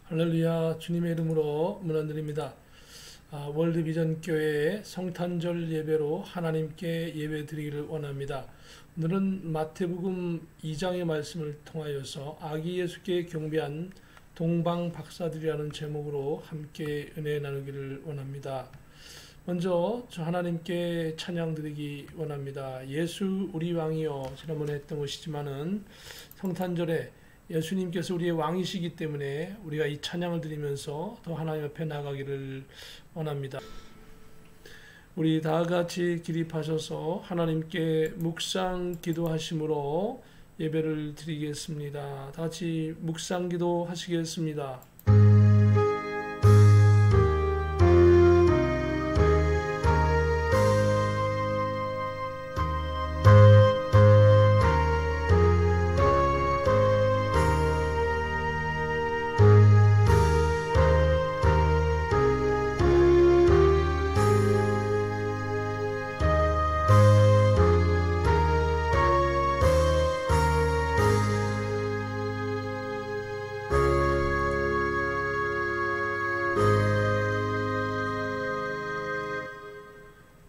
할렐루야. 주님의 이름으로 문안드립니다. 월드비전 교회의 성탄절 예배로 하나님께 예배드리기를 원합니다. 오늘은 마태복음 2장의 말씀을 통하여서 아기 예수께 경배한 동방 박사들이라는 제목으로 함께 은혜 나누기를 원합니다. 먼저 저 하나님께 찬양드리기 원합니다. 예수 우리 왕이여, 지난번에 했던 것이지만은 성탄절에 예수님께서 우리의 왕이시기 때문에 우리가 이 찬양을 드리면서 더 하나님 앞에 나가기를 원합니다. 우리 다 같이 기립하셔서 하나님께 묵상 기도하심으로 예배를 드리겠습니다. 다 같이 묵상 기도하시겠습니다.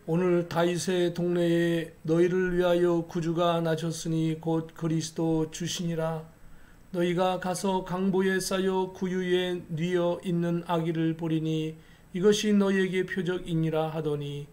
오늘 다윗의 동네에 너희를 위하여 구주가 나셨으니 곧 그리스도 주시니라. 너희가 가서 강보에 쌓여 구유에 뉘어 있는 아기를 보리니 이것이 너희에게 표적이니라 하더니,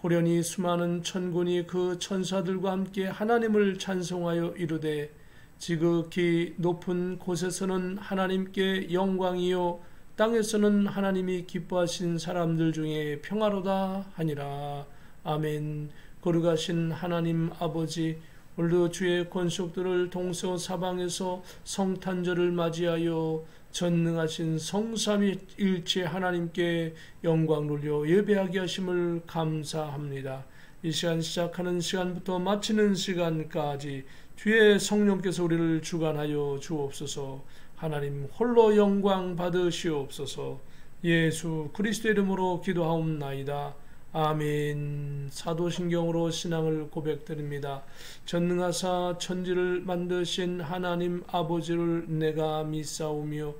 호련히 수많은 천군이 그 천사들과 함께 하나님을 찬송하여 이르되, 지극히 높은 곳에서는 하나님께 영광이요 땅에서는 하나님이 기뻐하신 사람들 중에 평화로다 하니라. 아멘. 거룩하신 하나님 아버지, 오늘도 주의 권속들을 동서사방에서 성탄절을 맞이하여 전능하신 성삼위일체 하나님께 영광 돌려 예배하게 하심을 감사합니다. 이 시간 시작하는 시간부터 마치는 시간까지 주의 성령께서 우리를 주관하여 주옵소서. 하나님 홀로 영광 받으시옵소서. 예수 그리스도의 이름으로 기도하옵나이다. 아멘. 사도신경으로 신앙을 고백드립니다. 전능하사 천지를 만드신 하나님 아버지를 내가 믿사오며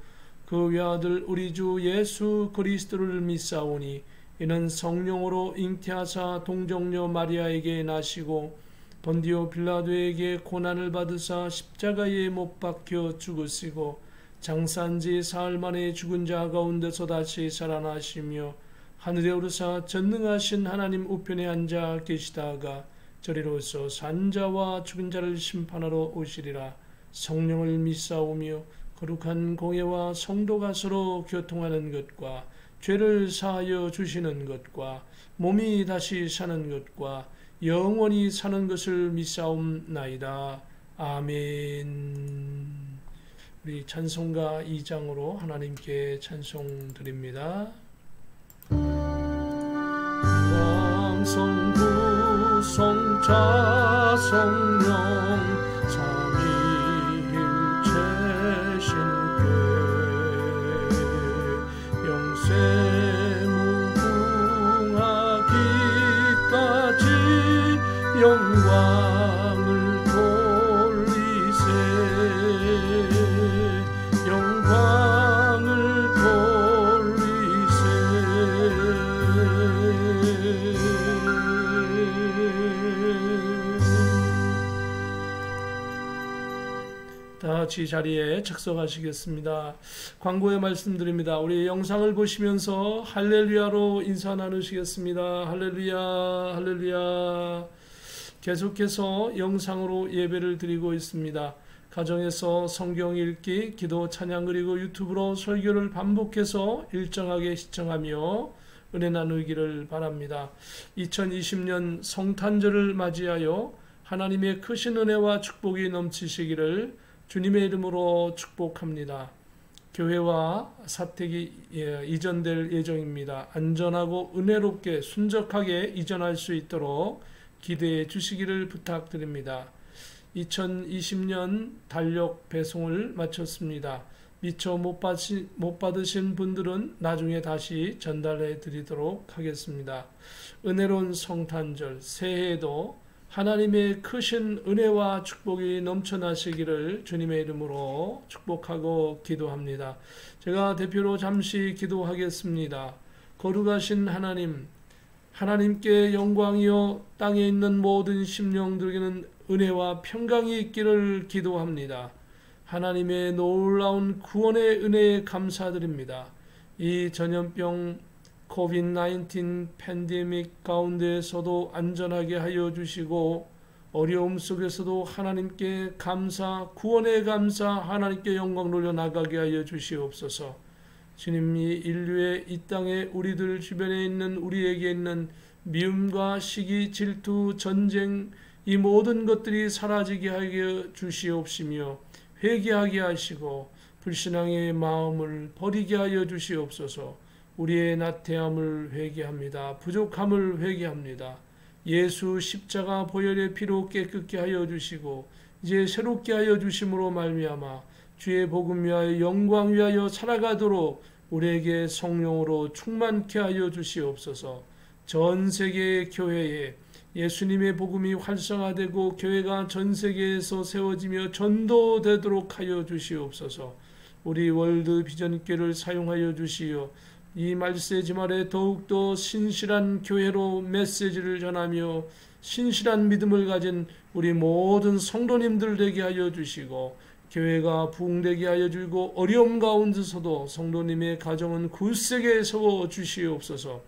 그 외아들 우리 주 예수 그리스도를 믿사오니, 이는 성령으로 잉태하사 동정녀 마리아에게 나시고 본디오 빌라도에게 고난을 받으사 십자가에 못 박혀 죽으시고 장사한 지 사흘 만에 죽은 자 가운데서 다시 살아나시며 하늘에 오르사 전능하신 하나님 우편에 앉아 계시다가 저리로서 산자와 죽은 자를 심판하러 오시리라. 성령을 믿사오며 거룩한 공예와 성도가 서로 교통하는 것과 죄를 사하여 주시는 것과 몸이 다시 사는 것과 영원히 사는 것을 믿사옵나이다. 아멘. 우리 찬송가 2장으로 하나님께 찬송 드립니다. 성부 성자 성령 삼위일체신께 영세 무궁하기까지 영광을 돌리세. 영광을 다같이 자리에 착석하시겠습니다. 광고의 말씀드립니다. 우리 영상을 보시면서 할렐루야로 인사 나누시겠습니다. 할렐루야, 할렐루야. 계속해서 영상으로 예배를 드리고 있습니다. 가정에서 성경 읽기, 기도, 찬양, 그리고 유튜브로 설교를 반복해서 일정하게 시청하며 은혜 나누기를 바랍니다. 2020년 성탄절을 맞이하여 하나님의 크신 은혜와 축복이 넘치시기를 주님의 이름으로 축복합니다. 교회와 사택이 이전될 예정입니다. 안전하고 은혜롭게 순적하게 이전할 수 있도록 기대해 주시기를 부탁드립니다. 2020년 달력 배송을 마쳤습니다. 미처 못 받으신 분들은 나중에 다시 전달해 드리도록 하겠습니다. 은혜로운 성탄절, 새해에도 하나님의 크신 은혜와 축복이 넘쳐나시기를 주님의 이름으로 축복하고 기도합니다. 제가 대표로 잠시 기도하겠습니다. 거룩하신 하나님, 하나님께 영광이요 땅에 있는 모든 심령들에게는 은혜와 평강이 있기를 기도합니다. 하나님의 놀라운 구원의 은혜에 감사드립니다. 이 전염병 COVID-19 팬데믹 가운데에서도 안전하게 하여 주시고 어려움 속에서도 하나님께 감사, 구원의 감사, 하나님께 영광 돌려 나가게 하여 주시옵소서. 주님이 인류의 이 땅에 우리들 주변에 있는 우리에게 있는 미움과 시기, 질투, 전쟁 이 모든 것들이 사라지게 하여 주시옵시며 회개하게 하시고 불신앙의 마음을 버리게 하여 주시옵소서. 우리의 나태함을 회개합니다. 부족함을 회개합니다. 예수 십자가 보혈의 피로 깨끗게 하여 주시고 이제 새롭게 하여 주심으로 말미암아 주의 복음 위하여 영광 위하여 살아가도록 우리에게 성령으로 충만케 하여 주시옵소서. 전 세계 교회에 예수님의 복음이 활성화되고 교회가 전 세계에서 세워지며 전도되도록 하여 주시옵소서. 우리 월드 비전교회를 사용하여 주시어 이 말세지 말에 더욱더 신실한 교회로 메시지를 전하며 신실한 믿음을 가진 우리 모든 성도님들 되게 하여 주시고 교회가 부흥되게 하여 주고 어려움 가운데서도 성도님의 가정은 굳세게 세워 주시옵소서.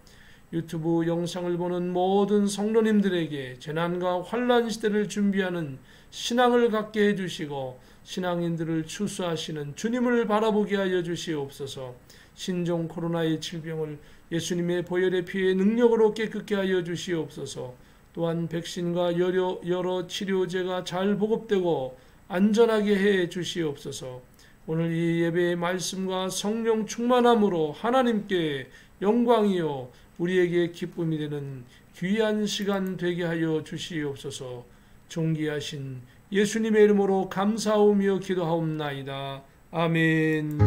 유튜브 영상을 보는 모든 성도님들에게 재난과 환난 시대를 준비하는 신앙을 갖게 해주시고 신앙인들을 추수하시는 주님을 바라보게 하여 주시옵소서. 신종 코로나의 질병을 예수님의 보혈의 피의 능력으로 깨끗게 하여 주시옵소서. 또한 백신과 여러 치료제가 잘 보급되고 안전하게 해 주시옵소서. 오늘 이 예배의 말씀과 성령 충만함으로 하나님께 영광이요 우리에게 기쁨이 되는 귀한 시간 되게 하여 주시옵소서. 존귀하신 예수님의 이름으로 감사하며 기도하옵나이다. 아멘.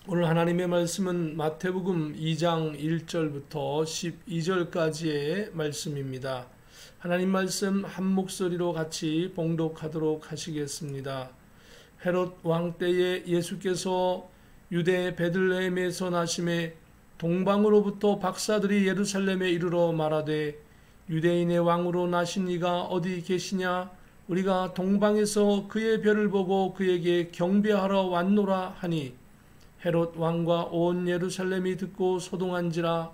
오늘 하나님의 말씀은 마태복음 2장 1절부터 12절까지의 말씀입니다. 하나님 말씀 한 목소리로 같이 봉독하도록 하시겠습니다. 헤롯 왕 때에 예수께서 유대 베들레헴에서 나심에 동방으로부터 박사들이 예루살렘에 이르러 말하되 유대인의 왕으로 나신 이가 어디 계시냐? 우리가 동방에서 그의 별을 보고 그에게 경배하러 왔노라 하니 헤롯 왕과 온 예루살렘이 듣고 소동한지라.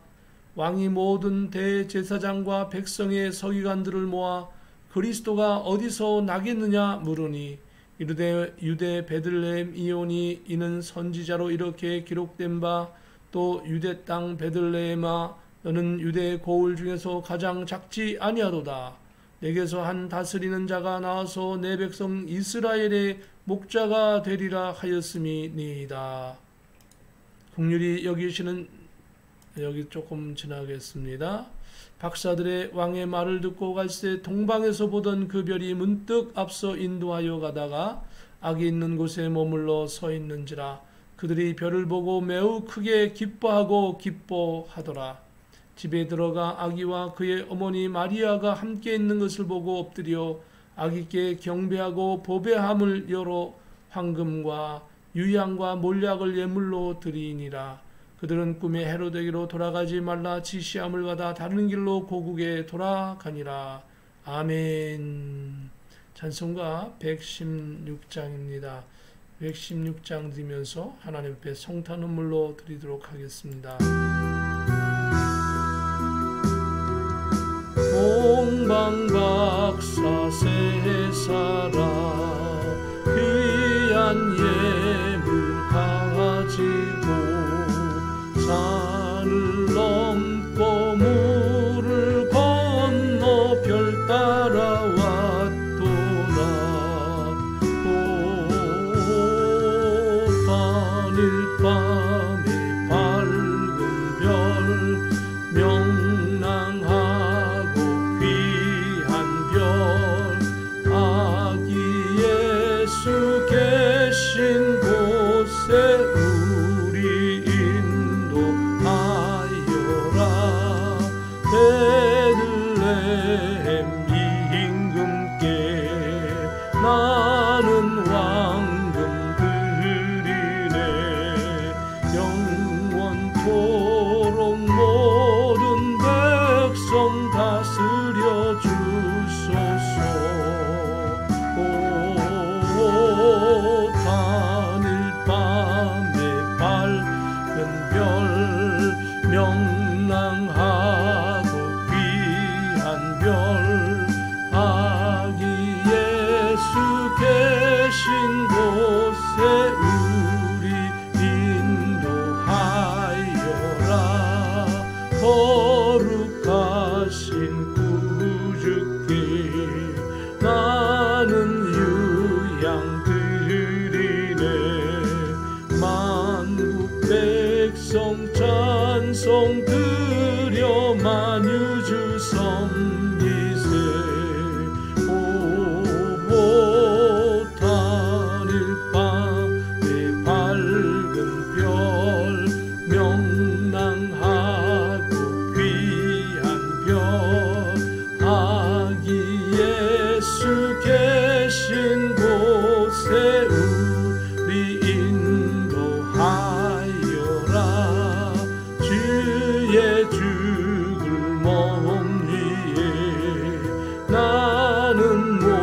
왕이 모든 대제사장과 백성의 서기관들을 모아 그리스도가 어디서 나겠느냐 물으니 이르되 유대 베들레헴 이오니 이는 선지자로 이렇게 기록된 바 또 유대 땅 베들레헴아 너는 유대 고을 중에서 가장 작지 아니하도다. 내게서 한 다스리는 자가 나와서 내 백성 이스라엘의 목자가 되리라 하였음이니이다. 긍휼히 여기시는 여기 조금 지나겠습니다. 박사들의 왕의 말을 듣고 갈새 동방에서 보던 그 별이 문득 앞서 인도하여 가다가 악이 있는 곳에 머물러 서 있는지라. 그들이 별을 보고 매우 크게 기뻐하고 기뻐하더라. 집에 들어가 아기와 그의 어머니 마리아가 함께 있는 것을 보고 엎드려 아기께 경배하고 보배함을 여러 황금과 유향과 몰약을 예물로 드리니라. 그들은 꿈에 헤로데게로 돌아가지 말라 지시함을 받아 다른 길로 고국에 돌아가니라. 아멘. 찬송가 116장입니다. 116장 드리면서 하나님 앞에 성탄 눈물로 드리도록 하겠습니다. 동방박사 세사라 귀한 예물 가지고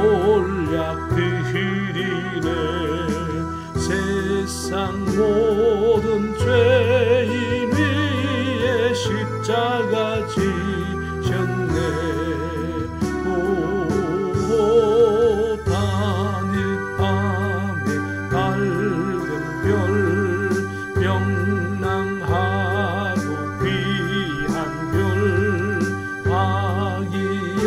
몰약 드리네. 세상 모든 죄인 위에 십자가 지셨네. 오 단일 밤에 밝은 별 명랑하고 귀한 별 아기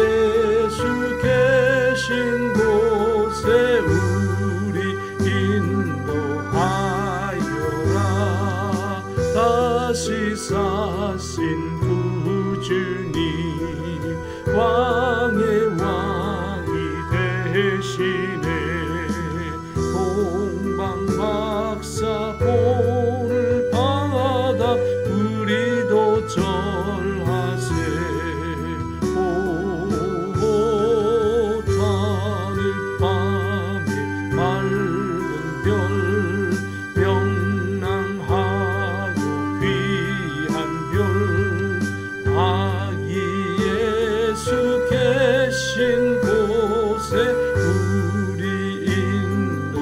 예수 계신 곳에 우리 인도하여라. 다시 사신 구주님 왕의 왕이 되시네. 동방박사 본을 받아 우리도 절하세. 오 하늘 밤에 밝은 별 명랑하고 귀한 별 아기 예수 계신 곳에 우리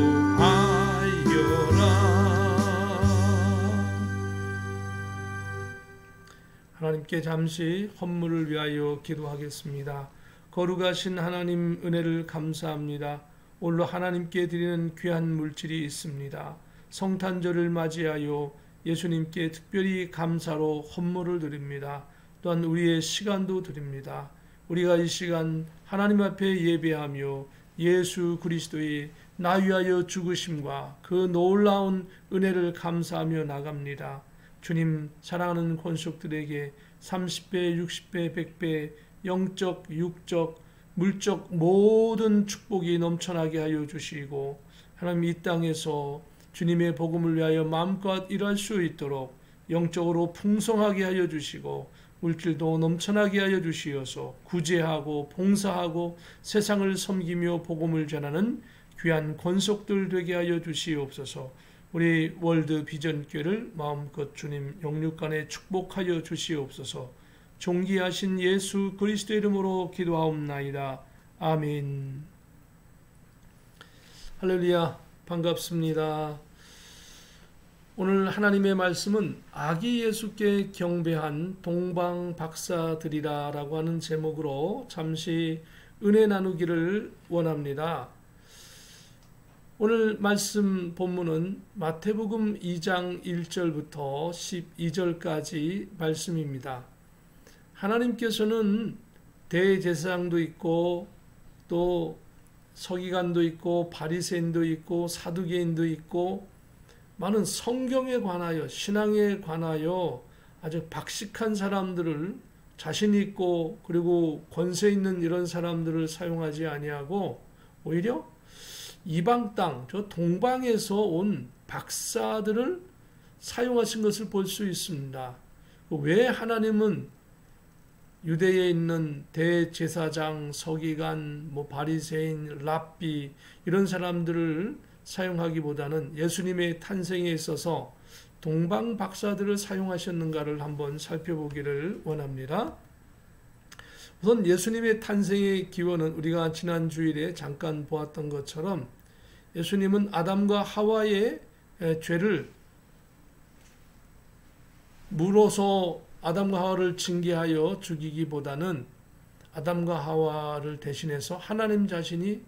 인도하여라. 하나님께 잠시 헌물을 위하여 기도하겠습니다. 거룩하신 하나님 은혜를 감사합니다. 오늘로 하나님께 드리는 귀한 물질이 있습니다. 성탄절을 맞이하여 예수님께 특별히 감사로 헌물을 드립니다. 또한 우리의 시간도 드립니다. 우리가 이 시간 하나님 앞에 예배하며 예수 그리스도의 나 위하여 죽으심과 그 놀라운 은혜를 감사하며 나갑니다. 주님, 사랑하는 권속들에게 30배, 60배, 100배, 영적, 육적, 물적 모든 축복이 넘쳐나게 하여 주시고, 하나님 이 땅에서 주님의 복음을 위하여 마음껏 일할 수 있도록 영적으로 풍성하게 하여 주시고, 물질도 넘쳐나게 하여 주시어서 구제하고 봉사하고 세상을 섬기며 복음을 전하는 귀한 권속들 되게 하여 주시옵소서. 우리 월드 비전교회를 마음껏 주님 영육간에 축복하여 주시옵소서. 존귀하신 예수 그리스도 이름으로 기도하옵나이다. 아멘. 할렐루야, 반갑습니다. 오늘 하나님의 말씀은 아기 예수께 경배한 동방 박사들이라 라고 하는 제목으로 잠시 은혜 나누기를 원합니다. 오늘 말씀 본문은 마태복음 2장 1절부터 12절까지 말씀입니다. 하나님께서는 대제사장도 있고 또 서기관도 있고 바리새인도 있고 사두개인도 있고 많은 성경에 관하여 신앙에 관하여 아주 박식한 사람들을 자신 있고 그리고 권세 있는 이런 사람들을 사용하지 아니하고 오히려 이방 땅, 저 동방에서 온 박사들을 사용하신 것을 볼 수 있습니다. 왜 하나님은 유대에 있는 대제사장, 서기관, 바리새인, 랍비 이런 사람들을 사용하기보다는 예수님의 탄생에 있어서 동방 박사들을 사용하셨는가를 한번 살펴보기를 원합니다. 우선 예수님의 탄생의 기원은 우리가 지난 주일에 잠깐 보았던 것처럼 예수님은 아담과 하와의 죄를 물어서 아담과 하와를 징계하여 죽이기보다는 아담과 하와를 대신해서 하나님 자신이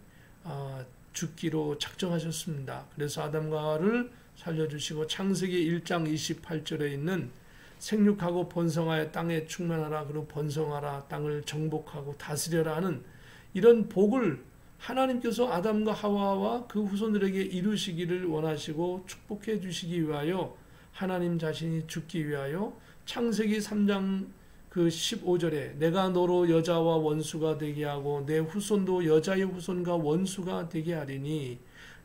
죽기로 작정하셨습니다. 그래서 아담과 하와를 살려주시고 창세기 1장 28절에 있는 생육하고 번성하여 땅에 충만하라, 그리고 번성하라, 땅을 정복하고 다스려라 하는 이런 복을 하나님께서 아담과 하와와 그 후손들에게 이루시기를 원하시고 축복해 주시기 위하여 하나님 자신이 죽기 위하여 창세기 3장 그 15절에 내가 너로 여자와 원수가 되게 하고 내 후손도 여자의 후손과 원수가 되게 하리니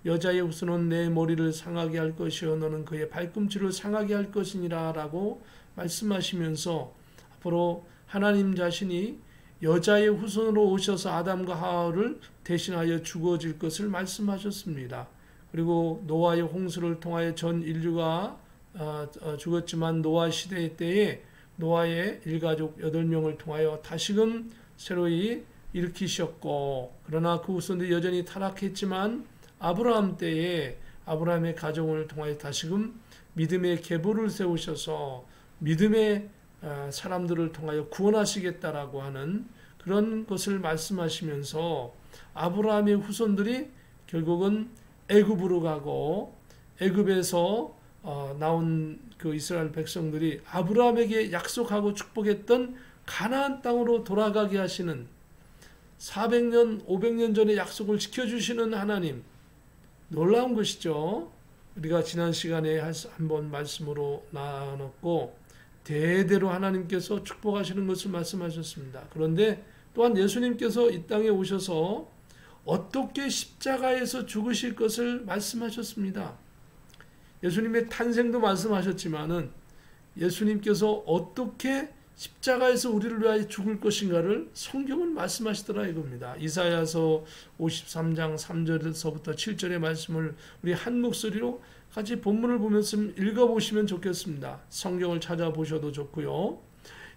여자의 후손은 내 머리를 상하게 할 것이요 너는 그의 발꿈치를 상하게 할 것이니라 라고 말씀하시면서 앞으로 하나님 자신이 여자의 후손으로 오셔서 아담과 하와를 대신하여 죽어질 것을 말씀하셨습니다. 그리고 노아의 홍수를 통하여 전 인류가 죽었지만 노아 시대 때에 노아의 일가족 8명을 통하여 다시금 새로이 일으키셨고, 그러나 그 후손들이 여전히 타락했지만 아브라함 때에 아브라함의 가정을 통하여 다시금 믿음의 계보를 세우셔서 믿음의 사람들을 통하여 구원하시겠다라고 하는 그런 것을 말씀하시면서 아브라함의 후손들이 결국은 애굽으로 가고 애굽에서 나온 그 이스라엘 백성들이 아브라함에게 약속하고 축복했던 가나안 땅으로 돌아가게 하시는 400년, 500년 전에 약속을 지켜주시는 하나님, 놀라운 것이죠. 우리가 지난 시간에 한번 말씀으로 나눴고 대대로 하나님께서 축복하시는 것을 말씀하셨습니다. 그런데 또한 예수님께서 이 땅에 오셔서 어떻게 십자가에서 죽으실 것을 말씀하셨습니다. 예수님의 탄생도 말씀하셨지만은 예수님께서 어떻게 십자가에서 우리를 위하여 죽을 것인가를 성경은 말씀하시더라 이겁니다. 이사야서 53장 3절에서부터 7절의 말씀을 우리 한 목소리로 같이 본문을 보면서 읽어보시면 좋겠습니다. 성경을 찾아보셔도 좋고요.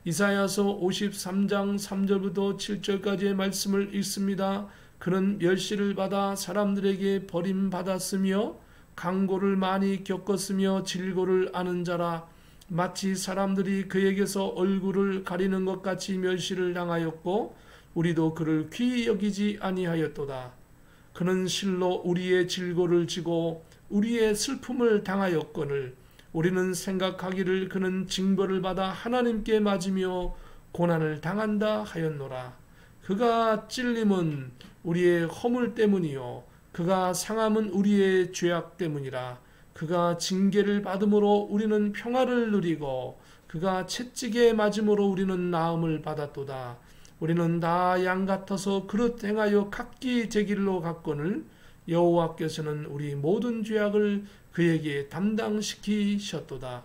이사야서 53장 3절부터 7절까지의 말씀을 읽습니다. 그는 멸시를 받아 사람들에게 버림받았으며 강고를 많이 겪었으며 질고를 아는 자라. 마치 사람들이 그에게서 얼굴을 가리는 것 같이 멸시를 당하였고 우리도 그를 귀히 여기지 아니하였도다. 그는 실로 우리의 질고를 지고 우리의 슬픔을 당하였거늘 우리는 생각하기를 그는 징벌을 받아 하나님께 맞으며 고난을 당한다 하였노라. 그가 찔림은 우리의 허물 때문이요 그가 상함은 우리의 죄악 때문이라. 그가 징계를 받음으로 우리는 평화를 누리고 그가 채찍에 맞음으로 우리는 나음을 받았도다. 우리는 다 양 같아서 그릇 행하여 각기 제 길로 갔거늘 여호와께서는 우리 모든 죄악을 그에게 담당시키셨도다.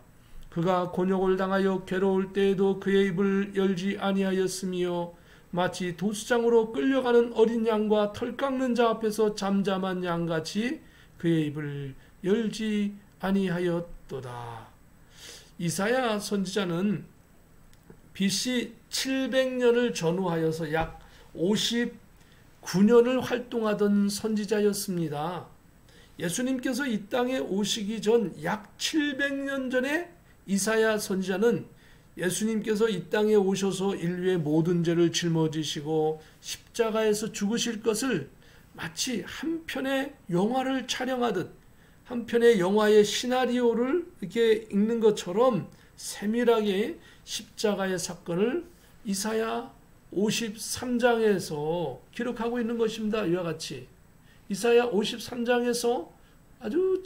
그가 곤욕을 당하여 괴로울 때에도 그의 입을 열지 아니하였으며 마치 도수장으로 끌려가는 어린 양과 털 깎는 자 앞에서 잠잠한 양같이 그의 입을 열지 아니하였도다. 이사야 선지자는 BC 700년을 전후하여서 약 59년을 활동하던 선지자였습니다. 예수님께서 이 땅에 오시기 전 약 700년 전에 이사야 선지자는 예수님께서 이 땅에 오셔서 인류의 모든 죄를 짊어지시고 십자가에서 죽으실 것을 마치 한 편의 영화를 촬영하듯 한 편의 영화의 시나리오를 이렇게 읽는 것처럼 세밀하게 십자가의 사건을 이사야 53장에서 기록하고 있는 것입니다. 이와 같이 이사야 53장에서 아주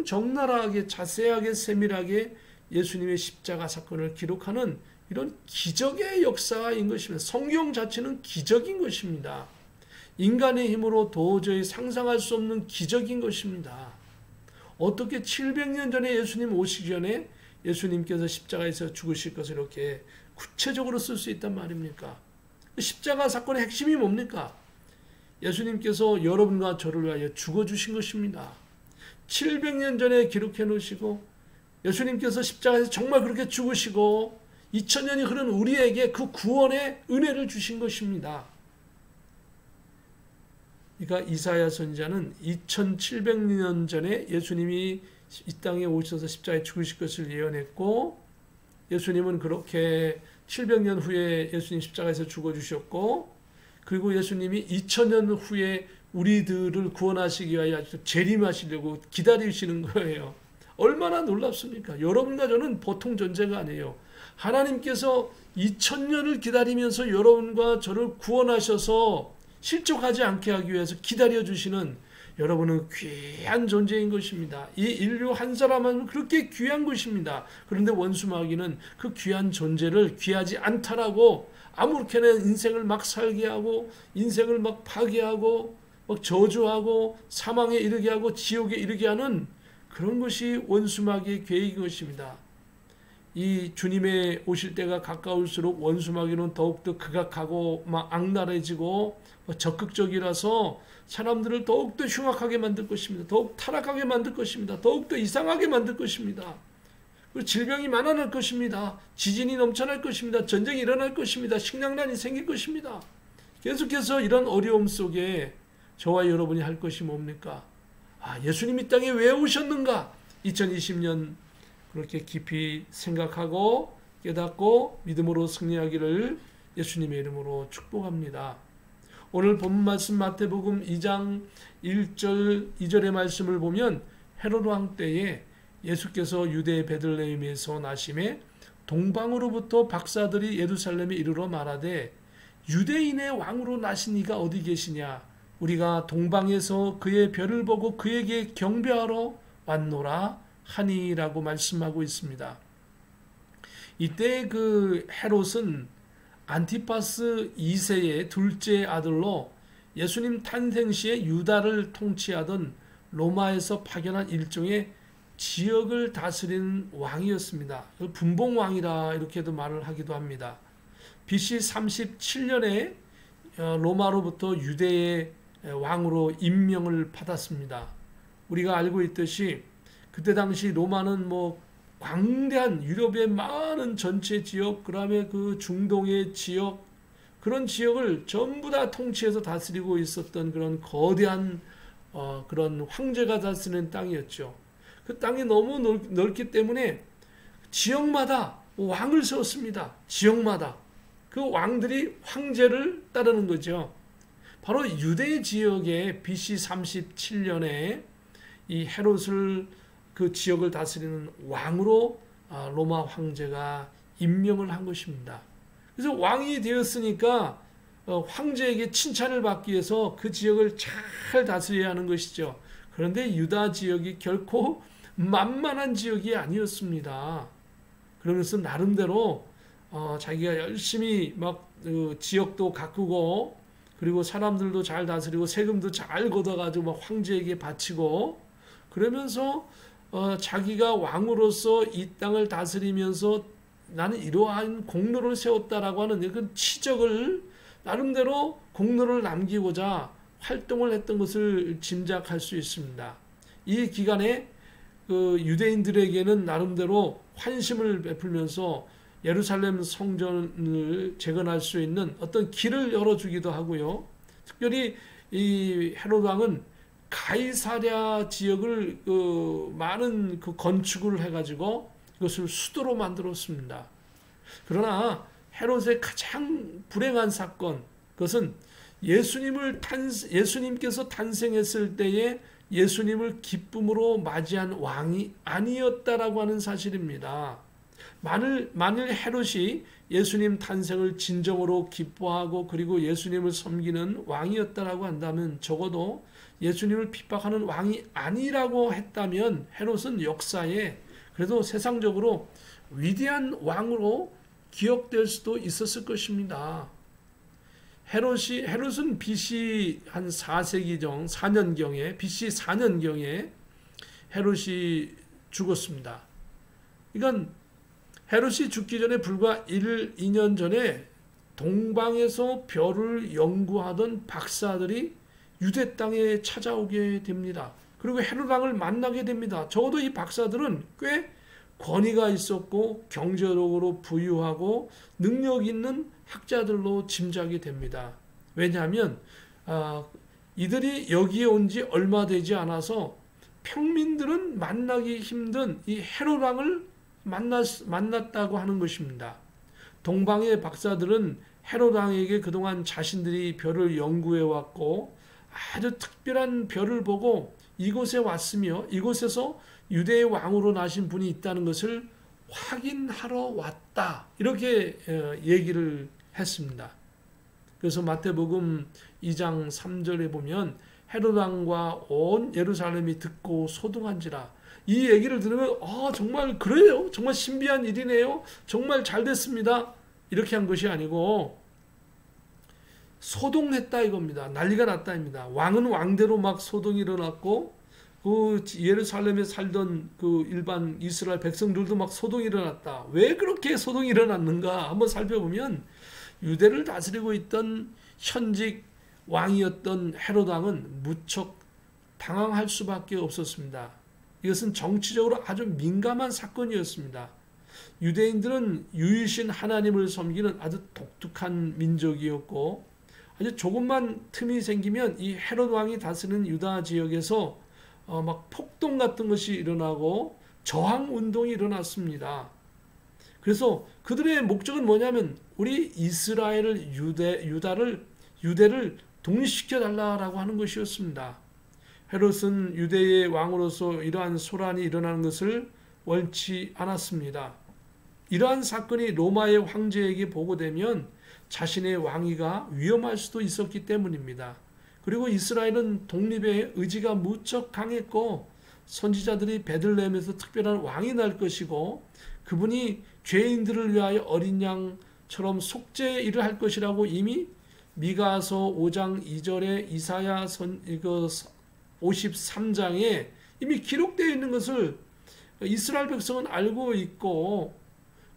적나라하게 자세하게 세밀하게 예수님의 십자가 사건을 기록하는 이런 기적의 역사인 것입니다. 성경 자체는 기적인 것입니다. 인간의 힘으로 도저히 상상할 수 없는 기적인 것입니다. 어떻게 700년 전에 예수님 오시기 전에 예수님께서 십자가에서 죽으실 것을 이렇게 구체적으로 쓸 수 있단 말입니까? 십자가 사건의 핵심이 뭡니까? 예수님께서 여러분과 저를 위하여 죽어주신 것입니다. 700년 전에 기록해 놓으시고 예수님께서 십자가에서 정말 그렇게 죽으시고 2000년이 흐른 우리에게 그 구원의 은혜를 주신 것입니다. 그러니까 이사야 선지자는 2700년 전에 예수님이 이 땅에 오셔서 십자가에 죽으실 것을 예언했고 예수님은 그렇게 700년 후에 예수님 십자가에서 죽어주셨고 그리고 예수님이 2000년 후에 우리들을 구원하시기 위하여 재림하시려고 기다리시는 거예요. 얼마나 놀랍습니까? 여러분과 저는 보통 존재가 아니에요. 하나님께서 2000년을 기다리면서 여러분과 저를 구원하셔서 실족하지 않게 하기 위해서 기다려주시는 여러분은 귀한 존재인 것입니다. 이 인류 한 사람은 그렇게 귀한 것입니다. 그런데 원수마귀는 그 귀한 존재를 귀하지 않다라고 아무렇게나 인생을 막 살게 하고 인생을 막 파괴하고 막 저주하고 사망에 이르게 하고 지옥에 이르게 하는 그런 것이 원수마귀의 계획인 것입니다. 이 주님의 오실 때가 가까울수록 원수마귀는 더욱더 극악하고 막 악랄해지고 적극적이라서 사람들을 더욱더 흉악하게 만들 것입니다. 더욱 타락하게 만들 것입니다. 더욱더 이상하게 만들 것입니다. 그리고 질병이 많아날 것입니다. 지진이 넘쳐날 것입니다. 전쟁이 일어날 것입니다. 식량난이 생길 것입니다. 계속해서 이런 어려움 속에 저와 여러분이 할 것이 뭡니까? 예수님 이 땅에 왜 오셨는가? 2020년 그렇게 깊이 생각하고 깨닫고 믿음으로 승리하기를 예수님의 이름으로 축복합니다. 오늘 본 말씀 마태복음 2장 1절 2절의 말씀을 보면 헤롯 왕 때에 예수께서 유대 베들레헴에서 나심에 동방으로부터 박사들이 예루살렘에 이르러 말하되 유대인의 왕으로 나신 이가 어디 계시냐? 우리가 동방에서 그의 별을 보고 그에게 경배하러 왔노라 하니라고 말씀하고 있습니다. 이때 그 헤롯은 안티파스 2세의 둘째 아들로 예수님 탄생 시에 유다를 통치하던 로마에서 파견한 일종의 지역을 다스리는 왕이었습니다. 분봉왕이라 이렇게도 말을 하기도 합니다. BC 37년에 로마로부터 유대의 왕으로 임명을 받았습니다. 우리가 알고 있듯이 그때 당시 로마는 광대한 유럽의 많은 전체 지역, 그다음에 그 중동의 지역, 그런 지역을 전부 다 통치해서 다스리고 있었던 그런 거대한 그런 황제가 다스리는 땅이었죠. 그 땅이 너무 넓기 때문에 지역마다 왕을 세웠습니다. 지역마다 그 왕들이 황제를 따르는 거죠. 바로 유대 지역에 BC 37년에 이 헤롯을 그 지역을 다스리는 왕으로 로마 황제가 임명을 한 것입니다. 그래서 왕이 되었으니까 황제에게 칭찬을 받기 위해서 그 지역을 잘 다스려야 하는 것이죠. 그런데 유다 지역이 결코 만만한 지역이 아니었습니다. 그러면서 나름대로 자기가 열심히 지역도 가꾸고 그리고 사람들도 잘 다스리고 세금도 잘 걷어가지고 황제에게 바치고 그러면서 자기가 왕으로서 이 땅을 다스리면서 나는 이러한 공로를 세웠다라고 하는 그 치적을 나름대로 공로를 남기고자 활동을 했던 것을 짐작할 수 있습니다. 이 기간에 그 유대인들에게는 나름대로 환심을 베풀면서 예루살렘 성전을 재건할 수 있는 어떤 길을 열어주기도 하고요. 특별히 이 헤롯 왕은 가이사랴 지역을 많은 건축을 해가지고 이것을 수도로 만들었습니다. 그러나 헤롯의 가장 불행한 사건, 그것은 예수님께서 탄생했을 때에 예수님을 기쁨으로 맞이한 왕이 아니었다라고 하는 사실입니다. 만일 헤롯이 예수님 탄생을 진정으로 기뻐하고 그리고 예수님을 섬기는 왕이었다라고 한다면 적어도 예수님을 핍박하는 왕이 아니라고 했다면 헤롯은 역사에 그래도 세상적으로 위대한 왕으로 기억될 수도 있었을 것입니다. 헤롯은 BC 한 4세기경 4년경에 BC 4년경에 헤롯이 죽었습니다. 이건 헤롯이 죽기 전에 불과 2년 전에 동방에서 별을 연구하던 박사들이 유대 땅에 찾아오게 됩니다. 그리고 헤롯 왕을 만나게 됩니다. 적어도 이 박사들은 꽤 권위가 있었고 경제적으로 부유하고 능력 있는 학자들로 짐작이 됩니다. 왜냐하면 이들이 여기에 온 지 얼마 되지 않아서 평민들은 만나기 힘든 이 헤롯 왕을 만났다고 하는 것입니다. 동방의 박사들은 헤롯 왕에게 그동안 자신들이 별을 연구해 왔고 아주 특별한 별을 보고 이곳에 왔으며 이곳에서 유대의 왕으로 나신 분이 있다는 것을 확인하러 왔다. 이렇게 얘기를 했습니다. 그래서 마태복음 2장 3절에 보면 헤롯 왕과 온 예루살렘이 듣고 소동한지라. 이 얘기를 들으면 정말 그래요? 정말 신비한 일이네요? 정말 잘 됐습니다. 이렇게 한 것이 아니고 소동했다 이겁니다. 난리가 났다입니다. 왕은 왕대로 막 소동이 일어났고 그 예루살렘에 살던 그 일반 이스라엘 백성들도 막 소동이 일어났다. 왜 그렇게 소동이 일어났는가 한번 살펴보면 유대를 다스리고 있던 현직 왕이었던 헤롯 왕은 무척 당황할 수밖에 없었습니다. 이것은 정치적으로 아주 민감한 사건이었습니다. 유대인들은 유일신 하나님을 섬기는 아주 독특한 민족이었고 아주 조금만 틈이 생기면 이 헤롯 왕이 다스리는 유다 지역에서 막 폭동 같은 것이 일어나고 저항 운동이 일어났습니다. 그래서 그들의 목적은 뭐냐면 우리 이스라엘을 유대를 독립시켜 달라라고 하는 것이었습니다. 헤롯은 유대의 왕으로서 이러한 소란이 일어나는 것을 원치 않았습니다. 이러한 사건이 로마의 황제에게 보고되면 자신의 왕위가 위험할 수도 있었기 때문입니다. 그리고 이스라엘은 독립의 의지가 무척 강했고 선지자들이 베들레헴에서 특별한 왕이 날 것이고 그분이 죄인들을 위하여 어린 양처럼 속죄 일을 할 것이라고 이미 미가서 5장 2절에 이사야 53장에 이미 기록되어 있는 것을 이스라엘 백성은 알고 있고,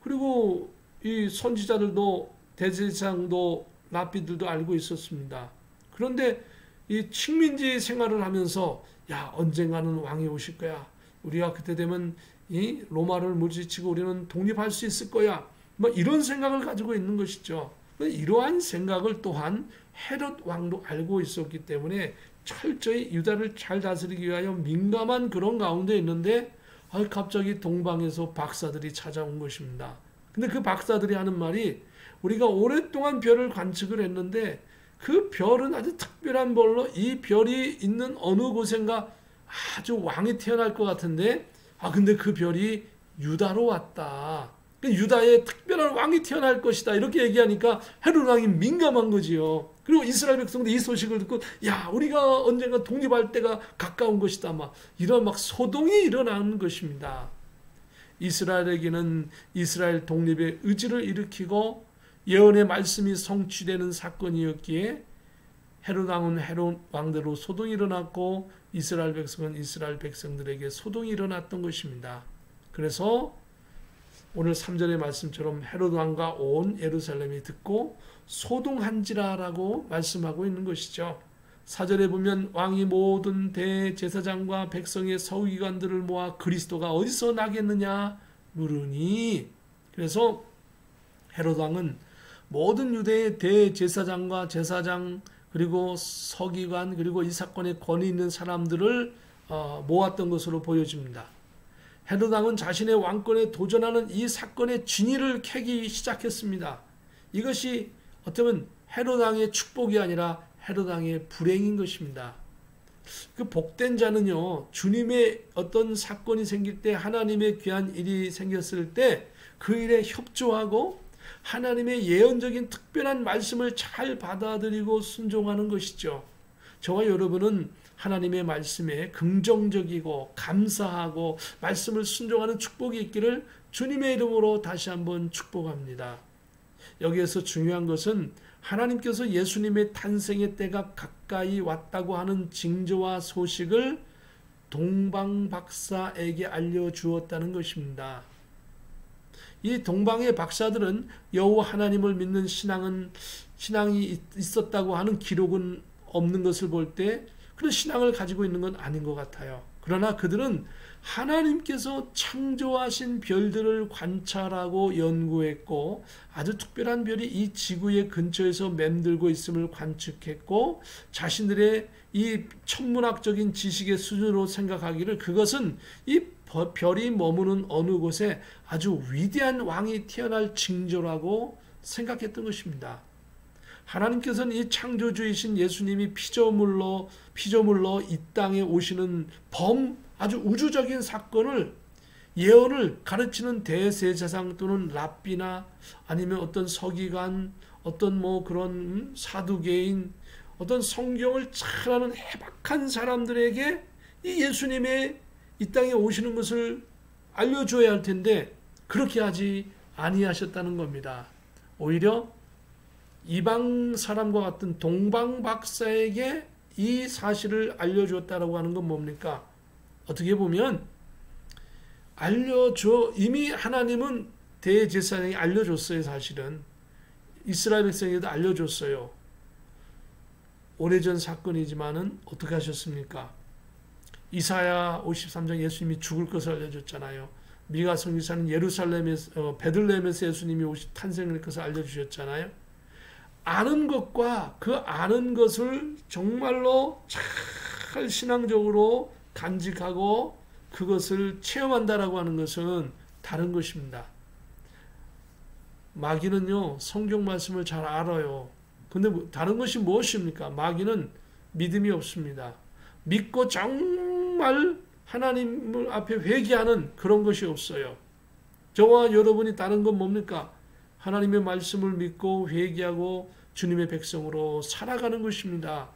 그리고 이 선지자들도 대제사장도 랍비들도 알고 있었습니다. 그런데 이 식민지 생활을 하면서 야, 언젠가는 왕이 오실 거야. 우리가 그때 되면 이 로마를 물리치고 우리는 독립할 수 있을 거야. 뭐 이런 생각을 가지고 있는 것이죠. 이러한 생각을 또한 헤롯 왕도 알고 있었기 때문에 철저히 유다를 잘 다스리기 위하여 민감한 그런 가운데 있는데 갑자기 동방에서 박사들이 찾아온 것입니다. 근데 그 박사들이 하는 말이 우리가 오랫동안 별을 관측을 했는데 그 별은 아주 특별한 별로 이 별이 있는 어느 곳인가 아주 왕이 태어날 것 같은데 근데 그 별이 유다로 왔다. 유다에 특별한 왕이 태어날 것이다. 이렇게 얘기하니까 헤롯 왕이 민감한 거지요. 그리고 이스라엘 백성도 이 소식을 듣고 야, 우리가 언젠가 독립할 때가 가까운 것이다. 이런 소동이 일어나는 것입니다. 이스라엘에게는 이스라엘 독립의 의지를 일으키고 예언의 말씀이 성취되는 사건이었기에 헤롯 왕은 헤롯 왕대로 소동이 일어났고 이스라엘 백성은 이스라엘 백성들에게 소동이 일어났던 것입니다. 그래서 오늘 3절의 말씀처럼 헤롯 왕과 온 예루살렘이 듣고 소동한지라라고 말씀하고 있는 것이죠. 4절에 보면 왕이 모든 대제사장과 백성의 서기관들을 모아 그리스도가 어디서 나겠느냐 물으니, 그래서 헤롯 왕은 모든 유대의 대제사장과 제사장 그리고 서기관 그리고 이 사건에 권위 있는 사람들을 모았던 것으로 보여집니다. 헤롯 왕은 자신의 왕권에 도전하는 이 사건의 진위를 캐기 시작했습니다. 이것이 어쩌면 헤롯 왕의 축복이 아니라 헤롯 왕의 불행인 것입니다. 그 복된 자는요, 주님의 어떤 사건이 생길 때, 하나님의 귀한 일이 생겼을 때 그 일에 협조하고 하나님의 예언적인 특별한 말씀을 잘 받아들이고 순종하는 것이죠. 저와 여러분은 하나님의 말씀에 긍정적이고 감사하고 말씀을 순종하는 축복이 있기를 주님의 이름으로 다시 한번 축복합니다. 여기에서 중요한 것은 하나님께서 예수님의 탄생의 때가 가까이 왔다고 하는 징조와 소식을 동방 박사에게 알려주었다는 것입니다. 이 동방의 박사들은 여호와 하나님을 믿는 신앙이 있었다고 하는 기록은 없는 것을 볼 때 그런 신앙을 가지고 있는 건 아닌 것 같아요. 그러나 그들은 하나님께서 창조하신 별들을 관찰하고 연구했고 아주 특별한 별이 이 지구의 근처에서 맴돌고 있음을 관측했고 자신들의 이 천문학적인 지식의 수준으로 생각하기를 그것은 이 별이 머무는 어느 곳에 아주 위대한 왕이 태어날 징조라고 생각했던 것입니다. 하나님께서는 이 창조주이신 예수님이 피조물로 이 땅에 오시는 아주 우주적인 사건을 예언을 가르치는 대제사장 또는 랍비나 아니면 어떤 서기관, 어떤 그런 사두개인, 어떤 성경을 잘 아는 해박한 사람들에게 이 예수님의 이 땅에 오시는 것을 알려줘야 할 텐데 그렇게 하지 아니하셨다는 겁니다. 오히려 이방 사람과 같은 동방 박사에게 이 사실을 알려주었다라고 하는 건 뭡니까? 어떻게 보면 이미 하나님은 대제사장이 알려줬어요. 사실은 이스라엘 백성에게도 알려줬어요. 오래전 사건이지만은 어떻게 하셨습니까? 이사야 53장 예수님이 죽을 것을 알려줬잖아요. 미가 선지자는 베들레헴에서 예수님이 탄생할 것을 알려주셨잖아요. 아는 것과 그 아는 것을 정말로 잘 신앙적으로 간직하고 그것을 체험한다라고 하는 것은 다른 것입니다. 마귀는요, 성경 말씀을 잘 알아요. 근데 다른 것이 무엇입니까? 마귀는 믿음이 없습니다. 믿고 정말 하나님 앞에 회개하는 그런 것이 없어요. 저와 여러분이 다른 건 뭡니까? 하나님의 말씀을 믿고 회개하고 주님의 백성으로 살아가는 것입니다.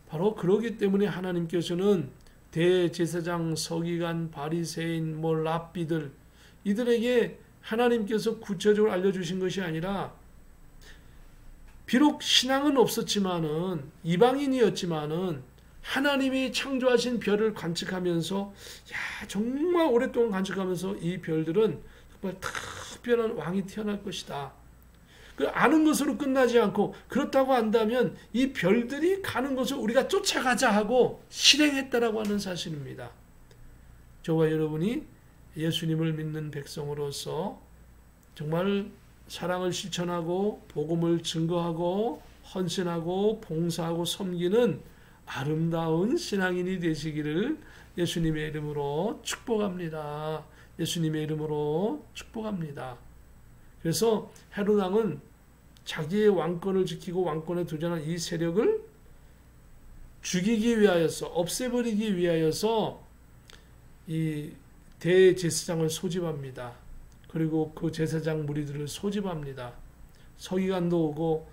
바로 그러기 때문에 하나님께서는 대제사장, 서기관, 바리새인, 랍비들 이들에게 하나님께서 구체적으로 알려주신 것이 아니라 비록 신앙은 없었지만은 이방인이었지만은 하나님이 창조하신 별을 관측하면서 정말 오랫동안 관측하면서 이 별들은 정말 특별한 왕이 태어날 것이다. 그 아는 것으로 끝나지 않고 그렇다고 한다면 이 별들이 가는 것을 우리가 쫓아가자 하고 실행했다라고 하는 사실입니다. 저와 여러분이 예수님을 믿는 백성으로서 정말 사랑을 실천하고 복음을 증거하고 헌신하고 봉사하고 섬기는 아름다운 신앙인이 되시기를 예수님의 이름으로 축복합니다. 예수님의 이름으로 축복합니다. 그래서 헤롯 왕은 자기의 왕권을 지키고 왕권에 도전한 이 세력을 죽이기 위하여서 없애버리기 위하여서 이 대제사장을 소집합니다. 그리고 그 제사장 무리들을 소집합니다. 서기관도 오고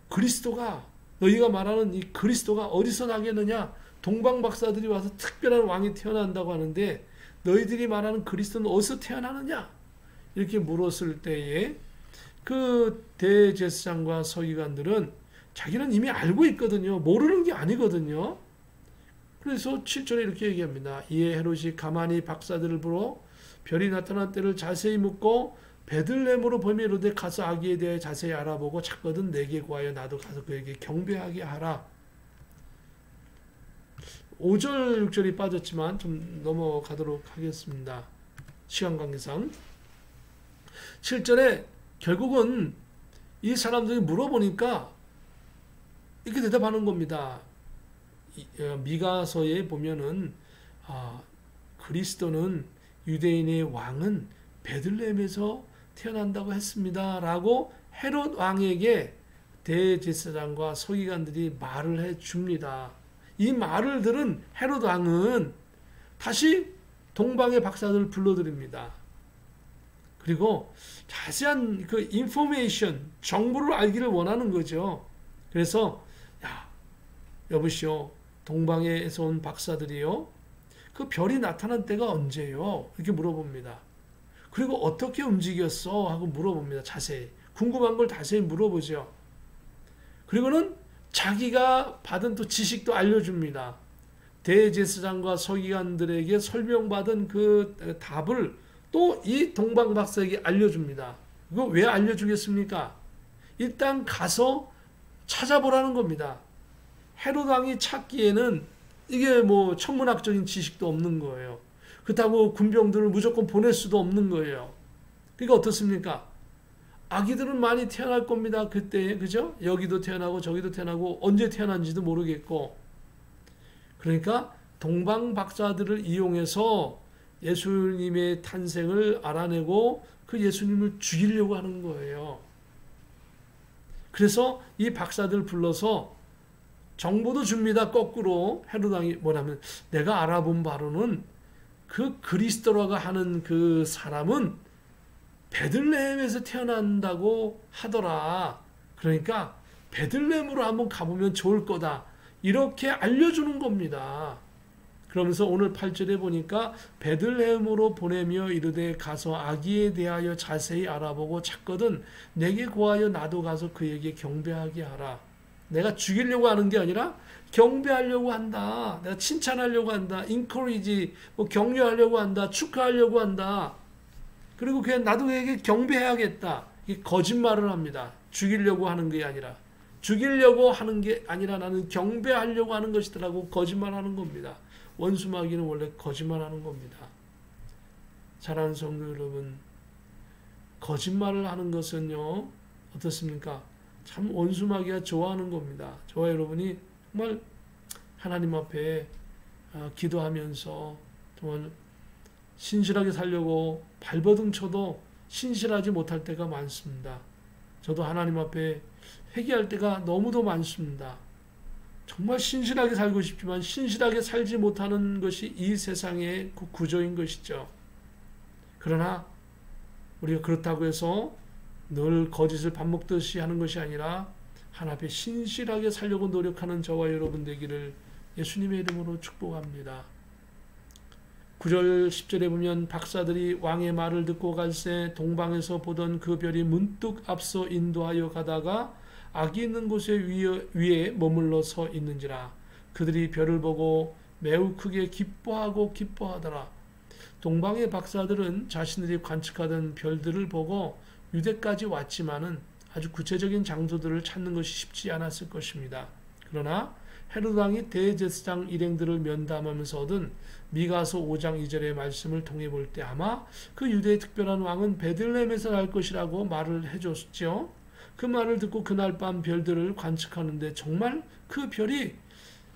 그리스도가 너희가 말하는 이 그리스도가 어디서 나겠느냐? 동방 박사들이 와서 특별한 왕이 태어난다고 하는데 너희들이 말하는 그리스도는 어디서 태어나느냐? 이렇게 물었을 때에 그 대제사장과 서기관들은 자기는 이미 알고 있거든요. 모르는 게 아니거든요. 그래서 7절에 이렇게 얘기합니다. 이에 헤롯이 가만히 박사들을 불러 별이 나타난 때를 자세히 묻고 베들레헴으로 범이 이르되 가서 아기에 대해 자세히 알아보고 찾거든 내게 구하여 나도 가서 그에게 경배하게 하라. 5절 6절이 빠졌지만 좀 넘어가도록 하겠습니다. 시간 관계상 7절에 결국은 이 사람들이 물어보니까 이렇게 대답하는 겁니다. 미가서에 보면은 그리스도는 유대인의 왕은 베들레헴에서 태어난다고 했습니다. 라고 헤롯 왕에게 대제사장과 서기관들이 말을 해줍니다. 이 말을 들은 헤롯 왕은 다시 동방의 박사들을 불러드립니다. 그리고 자세한 그 인포메이션, 정보를 알기를 원하는 거죠. 그래서 여보시오, 동방에서 온 박사들이요, 그 별이 나타난 때가 언제요? 이렇게 물어봅니다. 그리고 어떻게 움직였어? 하고 물어봅니다. 자세히. 궁금한 걸 자세히 물어보죠. 그리고는 자기가 받은 또 지식도 알려줍니다. 대제사장과 서기관들에게 설명받은 그 답을 또 이 동방 박사에게 알려줍니다. 이거 왜 알려주겠습니까? 일단 가서 찾아보라는 겁니다. 헤롯 왕이 찾기에는 이게 뭐 천문학적인 지식도 없는 거예요. 그렇다고 군병들을 무조건 보낼 수도 없는 거예요. 그러니까 어떻습니까? 아기들은 많이 태어날 겁니다. 그때, 그죠? 여기도 태어나고 저기도 태어나고 언제 태어난지도 모르겠고. 그러니까 동방 박사들을 이용해서 예수님의 탄생을 알아내고 그 예수님을 죽이려고 하는 거예요. 그래서 이 박사들 불러서 정보도 줍니다. 거꾸로 헤롯 왕이 뭐냐면 내가 알아본 바로는 그 그리스도라고 하는 그 사람은 베들레헴에서 태어난다고 하더라. 그러니까 베들레헴으로 한번 가보면 좋을 거다. 이렇게 알려주는 겁니다. 그러면서 오늘 8절에 보니까 베들레헴으로 보내며 이르되 가서 아기에 대하여 자세히 알아보고 찾거든 내게 구하여 나도 가서 그에게 경배하게 하라. 내가 죽이려고 하는 게 아니라 경배하려고 한다. 내가 칭찬하려고 한다. encourage, 격려하려고 한다. 축하하려고 한다. 그리고 그냥 나도 그에게 경배해야겠다. 이게 거짓말을 합니다. 죽이려고 하는 게 아니라. 죽이려고 하는 게 아니라 나는 경배하려고 하는 것이더라고 거짓말하는 겁니다. 원수 마귀는 원래 거짓말하는 겁니다. 사랑하는 성도 여러분, 거짓말을 하는 것은요 어떻습니까? 참 원수마귀가 좋아하는 겁니다. 저와 여러분이 정말 하나님 앞에 기도하면서 정말 신실하게 살려고 발버둥 쳐도 신실하지 못할 때가 많습니다. 저도 하나님 앞에 회개할 때가 너무도 많습니다. 정말 신실하게 살고 싶지만 신실하게 살지 못하는 것이 이 세상의 구조인 것이죠. 그러나 우리가 그렇다고 해서 늘 거짓을 밥 먹듯이 하는 것이 아니라 하나님 앞에 신실하게 살려고 노력하는 저와 여러분 되기를 예수님의 이름으로 축복합니다. 9절 10절에 보면 박사들이 왕의 말을 듣고 갈새 동방에서 보던 그 별이 문득 앞서 인도하여 가다가 악이 있는 곳에 위에 머물러 서 있는지라. 그들이 별을 보고 매우 크게 기뻐하더라. 동방의 박사들은 자신들이 관측하던 별들을 보고 유대까지 왔지만은 아주 구체적인 장소들을 찾는 것이 쉽지 않았을 것입니다. 그러나 헤로드 왕이 대제사장 일행들을 면담하면서 얻은 미가서 5장 2절의 말씀을 통해 볼 때 아마 그 유대의 특별한 왕은 베들레헴에서 날 것이라고 말을 해줬죠. 그 말을 듣고 그날 밤 별들을 관측하는데 정말 그 별이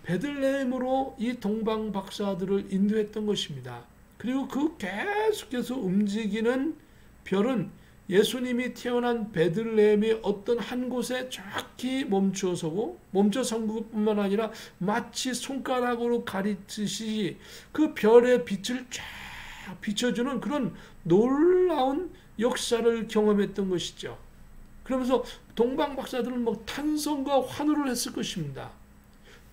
베들레헴으로 이 동방 박사들을 인도했던 것입니다. 그리고 그 계속해서 움직이는 별은 예수님이 태어난 베들레헴의 어떤 한 곳에 정확히 멈춰 서고 멈춰선 것뿐만 아니라 마치 손가락으로 가리듯이 그 별의 빛을 쫙 비춰주는 그런 놀라운 역사를 경험했던 것이죠. 그러면서 동방 박사들은 탄성과 환호를 했을 것입니다.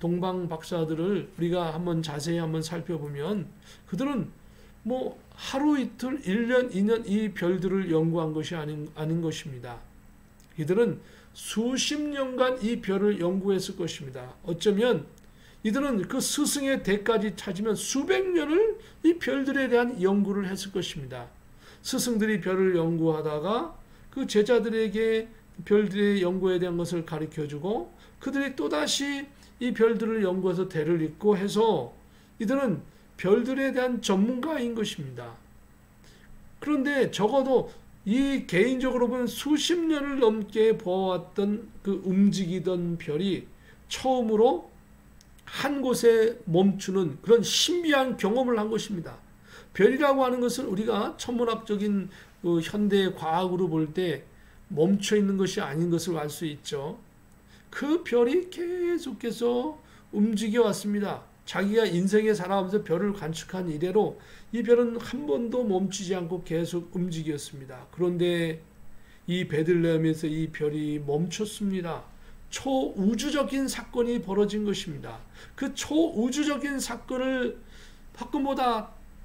동방 박사들을 우리가 한번 자세히 한번 살펴보면 그들은 하루 이틀 1년 2년 이 별들을 연구한 것이 아닌 것입니다. 이들은 수십 년간 이 별을 연구했을 것입니다. 어쩌면 이들은 그 스승의 대까지 찾으면 수백 년을 이 별들에 대한 연구를 했을 것입니다. 스승들이 별을 연구하다가 그 제자들에게 별들의 연구에 대한 것을 가르쳐주고 그들이 또다시 이 별들을 연구해서 대를 잇고 해서 이들은 별들에 대한 전문가인 것입니다. 그런데 적어도 이 개인적으로 보면 수십 년을 넘게 보아왔던 그 움직이던 별이 처음으로 한 곳에 멈추는 그런 신비한 경험을 한 것입니다. 별이라고 하는 것은 우리가 천문학적인 그 현대 과학으로 볼 때 멈춰 있는 것이 아닌 것을 알 수 있죠. 그 별이 계속해서 움직여 왔습니다. 자기가 인생에 살아가면서 별을 관측한 이래로 이 별은 한 번도 멈추지 않고 계속 움직였습니다. 그런데 이 베들레헴에서 이 별이 멈췄습니다. 초우주적인 사건이 벌어진 것입니다. 그 초우주적인 사건보다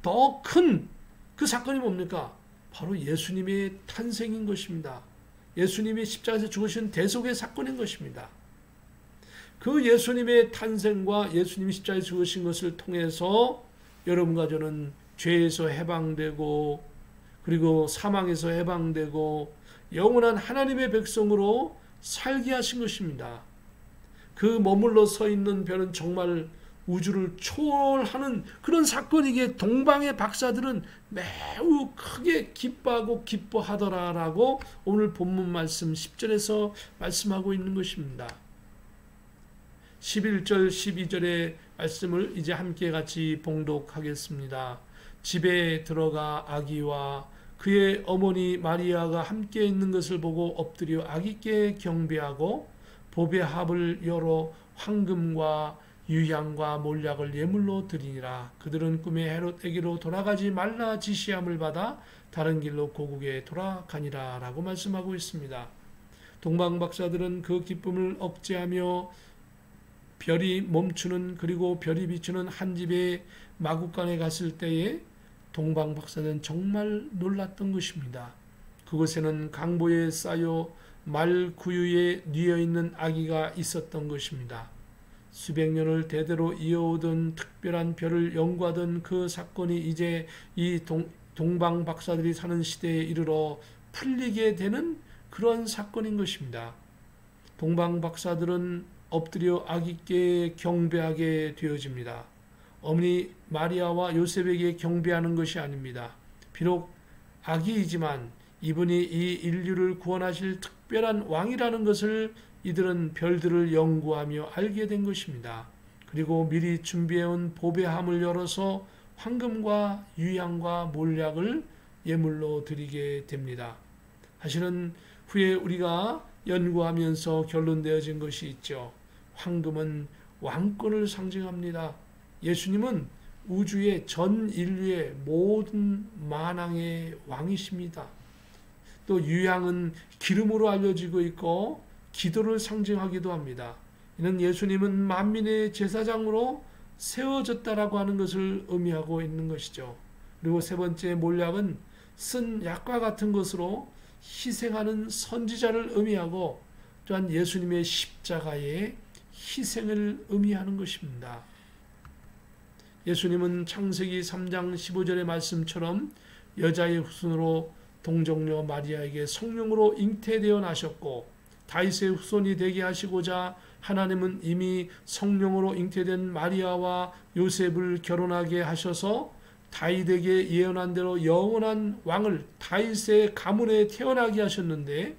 더 큰 그 사건이 뭡니까? 바로 예수님의 탄생인 것입니다. 예수님이 십자가에서 죽으신 대속의 사건인 것입니다. 그 예수님의 탄생과 예수님이 십자가에 죽으신 것을 통해서 여러분과 저는 죄에서 해방되고 그리고 사망에서 해방되고 영원한 하나님의 백성으로 살게 하신 것입니다. 그 머물러 서 있는 별은 정말 우주를 초월하는 그런 사건이기에 동방의 박사들은 매우 크게 기뻐하고 기뻐하더라라고 오늘 본문 말씀 10절에서 말씀하고 있는 것입니다. 11절 12절의 말씀을 이제 함께 같이 봉독하겠습니다. 집에 들어가 아기와 그의 어머니 마리아가 함께 있는 것을 보고 엎드려 아기께 경배하고 보배 합을 열어 황금과 유향과 몰약을 예물로 드리니라. 그들은 꿈에 헤롯에게로 돌아가지 말라 지시함을 받아 다른 길로 고국에 돌아가니라 라고 말씀하고 있습니다. 동방 박사들은 그 기쁨을 억제하며 별이 멈추는 그리고 별이 비추는 한 집의 마구간에 갔을 때에 동방 박사는 정말 놀랐던 것입니다. 그곳에는 강보에 쌓여 말 구유에 뉘어 있는 아기가 있었던 것입니다. 수백 년을 대대로 이어오던 특별한 별을 연구하던 그 사건이 이제 이 동방 박사들이 사는 시대에 이르러 풀리게 되는 그런 사건인 것입니다. 동방 박사들은 엎드려 아기께 경배하게 되어집니다. 어머니 마리아와 요셉에게 경배하는 것이 아닙니다. 비록 아기이지만 이분이 이 인류를 구원하실 특별한 왕이라는 것을 이들은 별들을 연구하며 알게 된 것입니다. 그리고 미리 준비해온 보배함을 열어서 황금과 유향과 몰약을 예물로 드리게 됩니다. 사실은 후에 우리가 연구하면서 결론되어진 것이 있죠. 황금은 왕권을 상징합니다. 예수님은 우주의 전 인류의 모든 만왕의 왕이십니다. 또 유향은 기름으로 알려지고 있고 기도를 상징하기도 합니다. 이는 예수님은 만민의 제사장으로 세워졌다라고 하는 것을 의미하고 있는 것이죠. 그리고 세 번째 몰약은 쓴 약과 같은 것으로 희생하는 선지자를 의미하고 또한 예수님의 십자가의 희생을 의미하는 것입니다. 예수님은 창세기 3장 15절의 말씀처럼 여자의 후손으로 동정녀 마리아에게 성령으로 잉태되어 나셨고 다윗의 후손이 되게 하시고자 하나님은 이미 성령으로 잉태된 마리아와 요셉을 결혼하게 하셔서 다윗에게 예언한 대로 영원한 왕을 다윗의 가문에 태어나게 하셨는데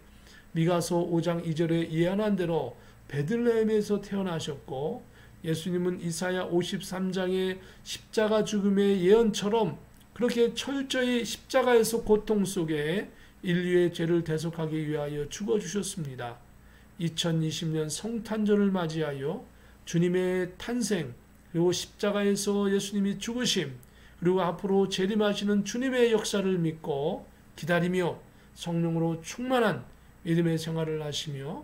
미가서 5장 2절에 예언한 대로 베들레헴에서 태어나셨고 예수님은 이사야 53장의 십자가 죽음의 예언처럼 그렇게 철저히 십자가에서 고통 속에 인류의 죄를 대속하기 위하여 죽어주셨습니다. 2020년 성탄절을 맞이하여 주님의 탄생 그리고 십자가에서 예수님이 죽으심 그리고 앞으로 재림하시는 주님의 역사를 믿고 기다리며 성령으로 충만한 믿음의 생활을 하시며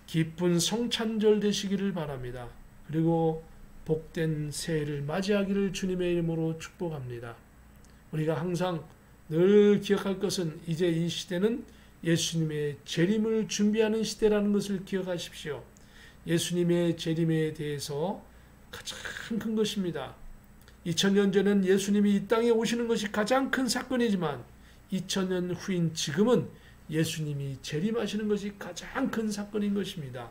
기쁜 성찬절 되시기를 바랍니다. 그리고 복된 새해를 맞이하기를 주님의 이름으로 축복합니다. 우리가 항상 늘 기억할 것은 이제 이 시대는 예수님의 재림을 준비하는 시대라는 것을 기억하십시오. 예수님의 재림에 대해서 가장 큰 것입니다. 2000년 전엔 예수님이 이 땅에 오시는 것이 가장 큰 사건이지만 2000년 후인 지금은 예수님이 재림하시는 것이 가장 큰 사건인 것입니다.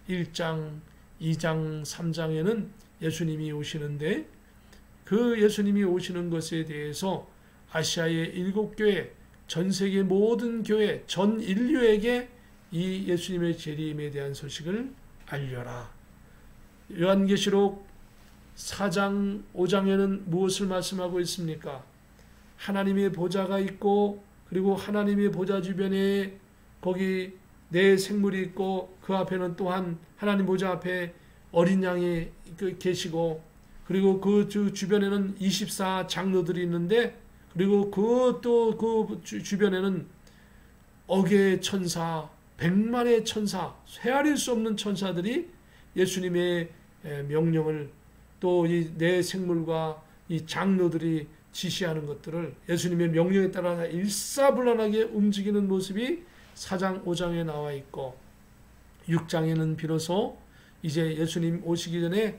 1장, 2장, 3장에는 예수님이 오시는데 그 예수님이 오시는 것에 대해서 아시아의 7교회, 전 세계 모든 교회, 전 인류에게 이 예수님의 재림에 대한 소식을 알려라. 요한계시록 4장, 5장에는 무엇을 말씀하고 있습니까? 하나님의 보좌가 있고 그리고 하나님의 보좌 주변에 거기 네 생물이 있고 그 앞에는 또한 하나님 보좌 앞에 어린 양이 계시고 그리고 그 주변에는 24 장로들이 있는데 그리고 그 주변에는 억의 천사, 100만의 천사, 헤아릴 수 없는 천사들이 예수님의 명령을 또 이 네 생물과 이 장로들이 지시하는 것들을 예수님의 명령에 따라 일사불란하게 움직이는 모습이 4장 5장에 나와 있고 6장에는 비로소 이제 예수님 오시기 전에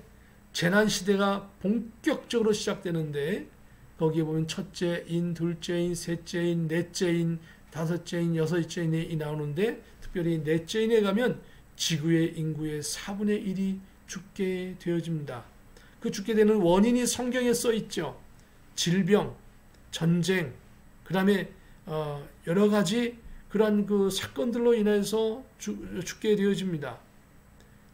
재난시대가 본격적으로 시작되는데 거기에 보면 첫째인, 둘째인, 셋째인, 넷째인, 다섯째인, 여섯째인이 나오는데 특별히 넷째인에 가면 지구의 인구의 4분의 1이 죽게 되어집니다. 그 죽게 되는 원인이 성경에 써 있죠. 질병, 전쟁, 그 다음에 여러 가지 그러한 그 사건들로 인해서 죽게 되어집니다.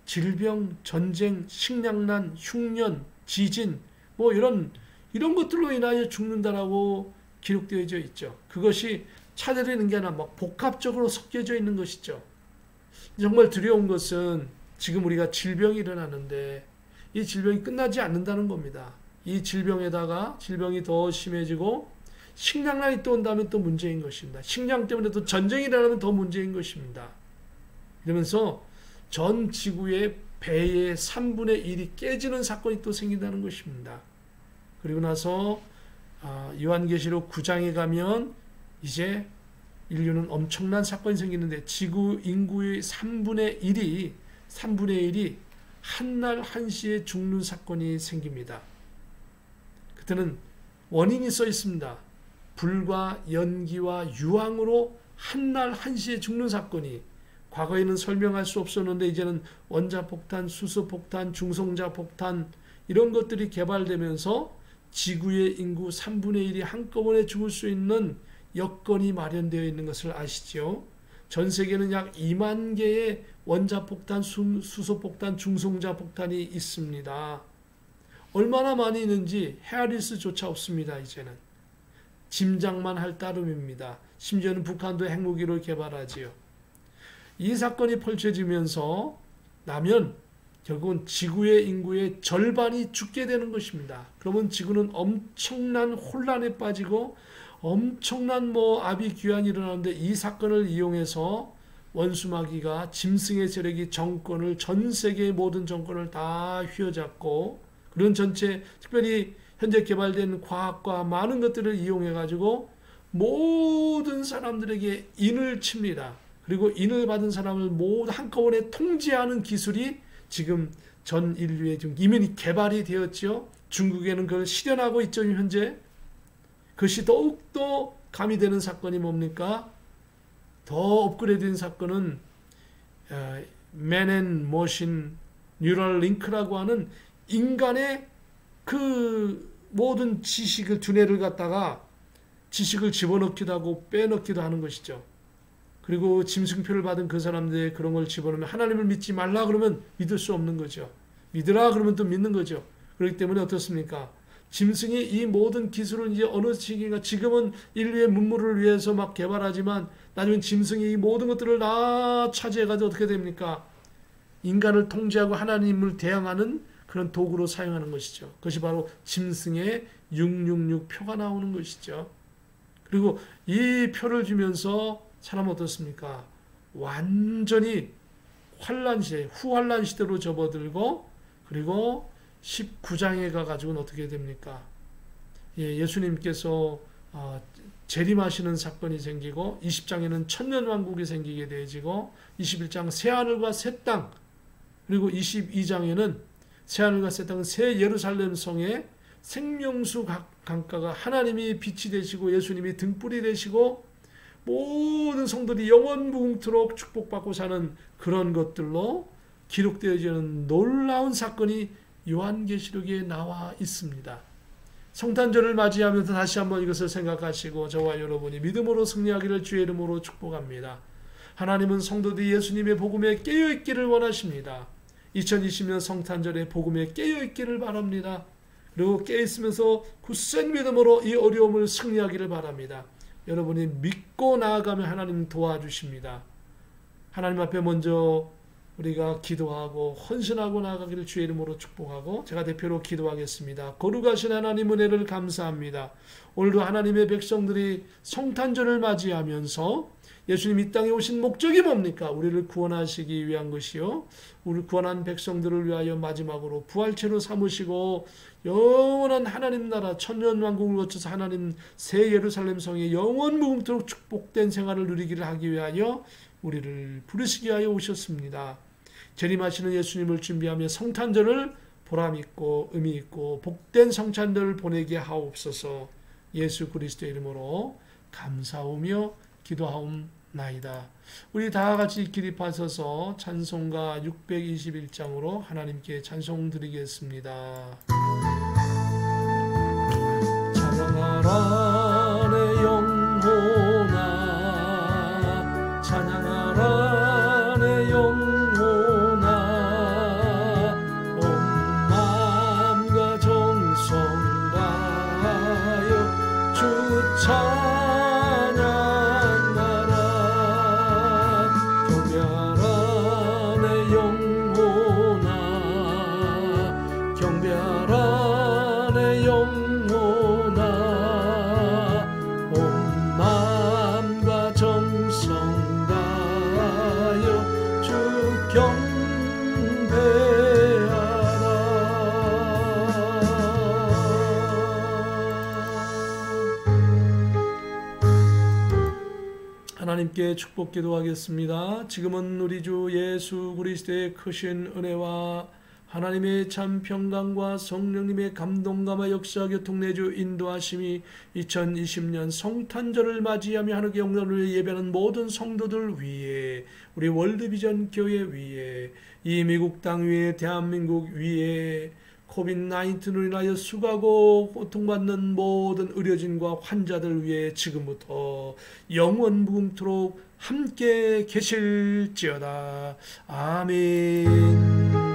질병, 전쟁, 식량난, 흉년, 지진, 뭐 이런 것들로 인하여 죽는다라고 기록되어져 있죠. 그것이 차례되는 게 아니라 막 복합적으로 섞여져 있는 것이죠. 정말 두려운 것은 지금 우리가 질병이 일어나는데 이 질병이 끝나지 않는다는 겁니다. 이 질병에다가 질병이 더 심해지고 식량난이 또 온다면 또 문제인 것입니다. 식량 때문에 또 전쟁이 일어나면 더 문제인 것입니다. 이러면서 전 지구의 배의 3분의 1이 깨지는 사건이 또 생긴다는 것입니다. 그리고 나서 요한계시록 9장에 가면 이제 인류는 엄청난 사건이 생기는데 지구 인구의 3분의 1이 한날 한시에 죽는 사건이 생깁니다. 그때는 원인이 써 있습니다. 불과 연기와 유황으로 한날 한시에 죽는 사건이 과거에는 설명할 수 없었는데 이제는 원자폭탄, 수소폭탄, 중성자폭탄 이런 것들이 개발되면서 지구의 인구 3분의 1이 한꺼번에 죽을 수 있는 여건이 마련되어 있는 것을 아시죠? 전 세계는 약 2만 개의 원자폭탄, 수소폭탄, 중성자폭탄이 있습니다. 얼마나 많이 있는지 헤아릴 수조차 없습니다. 이제는 짐작만 할 따름입니다. 심지어는 북한도 핵무기를 개발하지요. 이 사건이 펼쳐지면서 나면 결국은 지구의 인구의 절반이 죽게 되는 것입니다. 그러면 지구는 엄청난 혼란에 빠지고 엄청난 아비규환이 일어나는데, 이 사건을 이용해서 원수마귀가 짐승의 세력이 정권을, 전 세계의 모든 정권을 다 휘어잡고, 그런 전체 특별히 현재 개발된 과학과 많은 것들을 이용해 가지고 모든 사람들에게 인을 칩니다. 그리고 인을 받은 사람을 모두 한꺼번에 통제하는 기술이 지금 전 인류에 지금 이미 개발이 되었죠. 중국에는 그걸 실현하고 있죠, 현재. 그것이 더욱더 가미되는 사건이 뭡니까? 더 업그레이드된 사건은 Man and Machine Neural Link라고 하는 인간의 그 모든 지식을, 두뇌를 갖다가 지식을 집어넣기도 하고 빼넣기도 하는 것이죠. 그리고 짐승표를 받은 그 사람들의 그런 걸 집어넣으면, 하나님을 믿지 말라 그러면 믿을 수 없는 거죠. 믿으라 그러면 또 믿는 거죠. 그렇기 때문에 어떻습니까? 짐승이 이 모든 기술을 이제 어느 시기가, 지금은 인류의 문물을 위해서 막 개발하지만 나중에 짐승이 이 모든 것들을 다 차지해가지고 어떻게 됩니까? 인간을 통제하고 하나님을 대항하는 그런 도구로 사용하는 것이죠. 그것이 바로 짐승의 666 표가 나오는 것이죠. 그리고 이 표를 주면서 사람은 어떻습니까? 완전히 환란 시대, 후환란 시대로 접어들고, 그리고 19장에 가가지고는 어떻게 됩니까? 예수님께서 재림하시는 사건이 생기고, 20장에는 천년왕국이 생기게 되어지고, 21장 새하늘과 새 땅, 그리고 22장에는 새하늘과 새 땅은 새 예루살렘 성에 생명수 강가가 하나님이 빛이 되시고 예수님이 등불이 되시고 모든 성들이 영원 무궁토록 축복받고 사는 그런 것들로 기록되어지는 놀라운 사건이 요한계시록에 나와 있습니다. 성탄절을 맞이하면서 다시 한번 이것을 생각하시고 저와 여러분이 믿음으로 승리하기를 주의 이름으로 축복합니다. 하나님은 성도들이 예수님의 복음에 깨어있기를 원하십니다. 2020년 성탄절에 복음에 깨어있기를 바랍니다. 그리고 깨어있으면서 굳센 믿음으로 이 어려움을 승리하기를 바랍니다. 여러분이 믿고 나아가면 하나님 도와주십니다. 하나님 앞에 먼저 우리가 기도하고 헌신하고 나아가기를 주의 이름으로 축복하고, 제가 대표로 기도하겠습니다. 거룩하신 하나님 은혜를 감사합니다. 오늘도 하나님의 백성들이 성탄절을 맞이하면서 예수님 이 땅에 오신 목적이 뭡니까? 우리를 구원하시기 위한 것이요, 우리를 구원한 백성들을 위하여 마지막으로 부활체로 삼으시고 영원한 하나님 나라 천년왕국을 거쳐서 하나님 새 예루살렘 성에 영원 무궁토록 축복된 생활을 누리기를 하기 위하여 우리를 부르시기 위하여 오셨습니다. 재림하시는 예수님을 준비하며 성탄절을 보람있고 의미있고 복된 성탄절을 보내게 하옵소서. 예수 그리스도의 이름으로 감사하며 기도하옵나이다. 우리 다 같이 기립하셔서 찬송가 621장으로 하나님께 찬송 드리겠습니다. 찬양하라 내 영혼아, 찬양하라 내 영혼아, 온 마음과 정성 다하여 주 찬양하라. 경배하라 내 영혼아, 경배하라 내 영혼아, 하나님께 축복 기도하겠습니다. 지금은 우리 주 예수 그리스도의 크신 은혜와 하나님의 참 평강과 성령님의 감동감화 역사 교통내주 인도하심이 2020년 성탄절을 맞이하며 하늘의 영광을 예배하는 모든 성도들 위에, 우리 월드비전 교회 위에, 이 미국 땅 위에, 대한민국 위에, 코비드-19으로 인하여 수고하고 고통받는 모든 의료진과 환자들 위해 지금부터 영원 무궁토록 함께 계실지어다. 아멘.